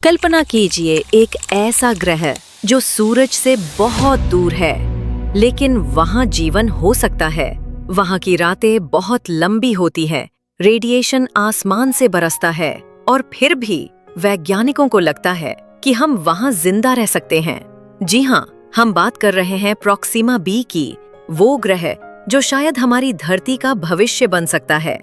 कल्पना कीजिए एक ऐसा ग्रह जो सूरज से बहुत दूर है, लेकिन वहाँ जीवन हो सकता है। वहाँ की रातें बहुत लंबी होती हैं, रेडिएशन आसमान से बरसता है और फिर भी वैज्ञानिकों को लगता है कि हम वहाँ जिंदा रह सकते हैं। जी हाँ, हम बात कर रहे हैं प्रॉक्सिमा बी की, वो ग्रह जो शायद हमारी धरती का भविष्य बन सकता है।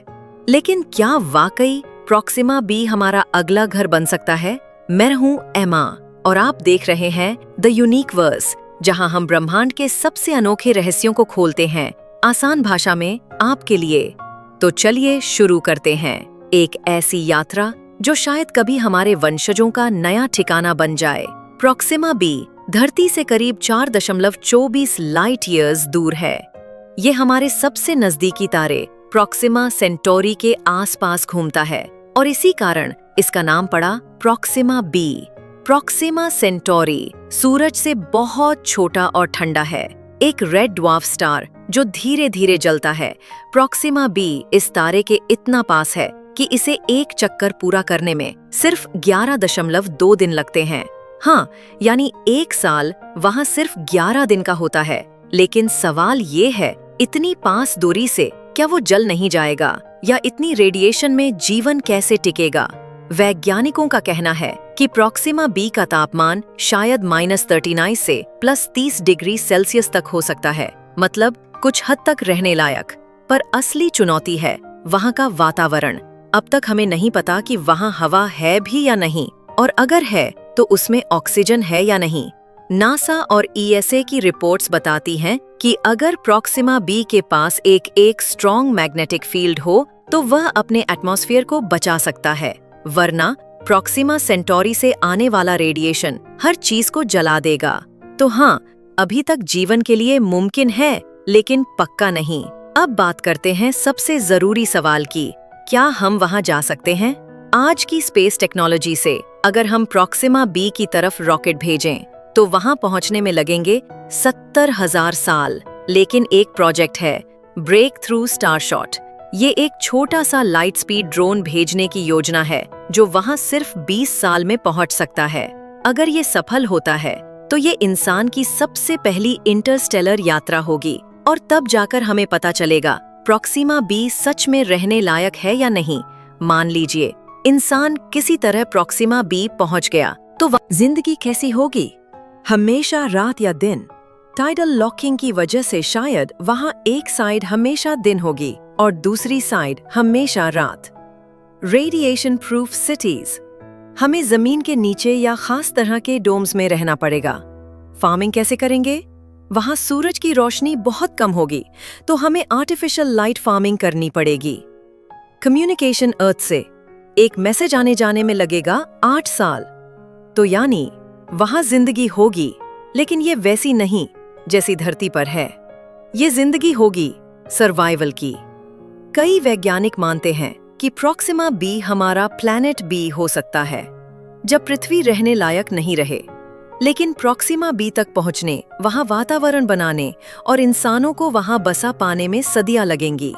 लेकिन क्या वाकई प्रॉक्सिमा बी हमारा अगला घर बन सकता है? मैं हूँ एमा और आप देख रहे हैं द यूनिकवर्स, जहां हम ब्रह्मांड के सबसे अनोखे रहस्यों को खोलते हैं आसान भाषा में आपके लिए। तो चलिए शुरू करते हैं एक ऐसी यात्रा जो शायद कभी हमारे वंशजों का नया ठिकाना बन जाए। प्रॉक्सिमा बी धरती से करीब 4.24 लाइट ईयर्स दूर है। ये हमारे सबसे नजदीकी तारे प्रॉक्सिमा सेंटोरी के आसपास घूमता है और इसी कारण इसका नाम पड़ा प्रॉक्सिमा बी। प्रॉक्सिमा सेंटोरी सूरज से बहुत छोटा और ठंडा है, एक रेड ड्वार्फ स्टार जो धीरे धीरे जलता है। प्रॉक्सिमा बी इस तारे के इतना पास है कि इसे एक चक्कर पूरा करने में सिर्फ 11.2 दिन लगते हैं। हाँ, यानी एक साल वहाँ सिर्फ 11 दिन का होता है। लेकिन सवाल ये है, इतनी पास दूरी से क्या वो जल नहीं जाएगा या इतनी रेडिएशन में जीवन कैसे टिकेगा? वैज्ञानिकों का कहना है कि प्रॉक्सिमा बी का तापमान शायद -39 से +30 डिग्री सेल्सियस तक हो सकता है, मतलब कुछ हद तक रहने लायक। पर असली चुनौती है वहाँ का वातावरण। अब तक हमें नहीं पता कि वहाँ हवा है भी या नहीं, और अगर है तो उसमें ऑक्सीजन है या नहीं। नासा और ईएसए की रिपोर्ट्स बताती हैं कि अगर प्रॉक्सिमा बी के पास एक स्ट्रॉन्ग मैग्नेटिक फील्ड हो तो वह अपने एटमॉस्फेयर को बचा सकता है, वरना प्रॉक्सिमा सेंटोरी से आने वाला रेडिएशन हर चीज को जला देगा। तो हाँ, अभी तक जीवन के लिए मुमकिन है, लेकिन पक्का नहीं। अब बात करते हैं सबसे जरूरी सवाल की, क्या हम वहां जा सकते हैं? आज की स्पेस टेक्नोलॉजी से अगर हम प्रॉक्सिमा बी की तरफ रॉकेट भेजें तो वहां पहुंचने में लगेंगे 70,000 साल। लेकिन एक प्रोजेक्ट है, ब्रेक थ्रू स्टारशॉट। ये एक छोटा सा लाइट स्पीड ड्रोन भेजने की योजना है जो वहां सिर्फ 20 साल में पहुंच सकता है। अगर ये सफल होता है तो ये इंसान की सबसे पहली इंटरस्टेलर यात्रा होगी, और तब जाकर हमें पता चलेगा प्रॉक्सिमा बी सच में रहने लायक है या नहीं। मान लीजिए इंसान किसी तरह प्रॉक्सिमा बी पहुंच गया, तो जिंदगी कैसी होगी? हमेशा रात या दिन? टाइडल लॉकिंग की वजह से शायद वहां एक साइड हमेशा दिन होगी और दूसरी साइड हमेशा रात। रेडिएशन प्रूफ सिटीज, हमें जमीन के नीचे या खास तरह के डोम्स में रहना पड़ेगा। फार्मिंग कैसे करेंगे? वहां सूरज की रोशनी बहुत कम होगी, तो हमें आर्टिफिशियल लाइट फार्मिंग करनी पड़ेगी। कम्युनिकेशन अर्थ से एक मैसेज आने जाने में लगेगा 8 साल। तो यानी वहां जिंदगी होगी, लेकिन ये वैसी नहीं जैसी धरती पर है। ये जिंदगी होगी सर्वाइवल की। कई वैज्ञानिक मानते हैं कि प्रॉक्सिमा बी हमारा प्लैनेट बी हो सकता है, जब पृथ्वी रहने लायक नहीं रहे। लेकिन प्रॉक्सिमा बी तक पहुंचने, वहां वातावरण बनाने और इंसानों को वहां बसा पाने में सदियां लगेंगी।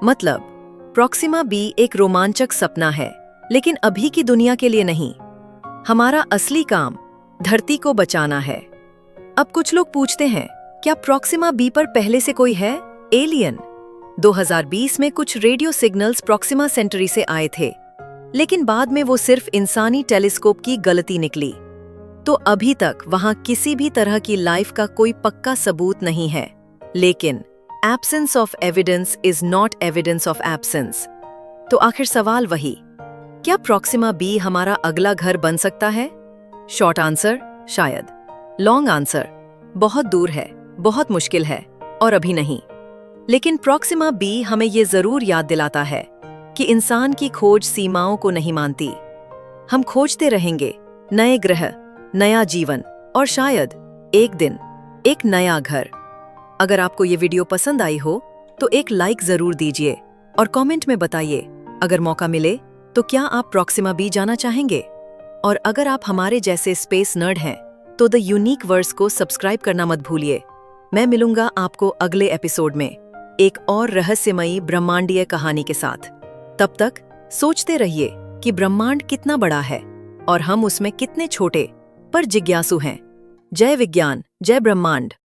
मतलब प्रॉक्सिमा बी एक रोमांचक सपना है, लेकिन अभी की दुनिया के लिए नहीं। हमारा असली काम धरती को बचाना है। अब कुछ लोग पूछते हैं, क्या प्रॉक्सिमा बी पर पहले से कोई है? एलियन? 2020 में कुछ रेडियो सिग्नल्स प्रॉक्सिमा सेंटोरी से आए थे, लेकिन बाद में वो सिर्फ इंसानी टेलीस्कोप की गलती निकली। तो अभी तक वहां किसी भी तरह की लाइफ का कोई पक्का सबूत नहीं है। लेकिन absence of evidence is not evidence of absence. तो आखिर सवाल वही, क्या प्रॉक्सिमा बी हमारा अगला घर बन सकता है? शॉर्ट आंसर शायद। लॉन्ग आंसर बहुत दूर है, बहुत मुश्किल है और अभी नहीं। लेकिन प्रॉक्सिमा बी हमें ये जरूर याद दिलाता है कि इंसान की खोज सीमाओं को नहीं मानती। हम खोजते रहेंगे नए ग्रह, नया जीवन और शायद एक दिन एक नया घर। अगर आपको ये वीडियो पसंद आई हो तो एक लाइक जरूर दीजिए और कमेंट में बताइए, अगर मौका मिले तो क्या आप प्रॉक्सिमा बी जाना चाहेंगे? और अगर आप हमारे जैसे स्पेस नर्ड हैं तो द यूनिकवर्स को सब्सक्राइब करना मत भूलिए। मैं मिलूंगा आपको अगले एपिसोड में एक और रहस्यमयी ब्रह्मांडीय कहानी के साथ। तब तक सोचते रहिए कि ब्रह्मांड कितना बड़ा है और हम उसमें कितने छोटे पर जिज्ञासु हैं। जय विज्ञान, जय ब्रह्मांड।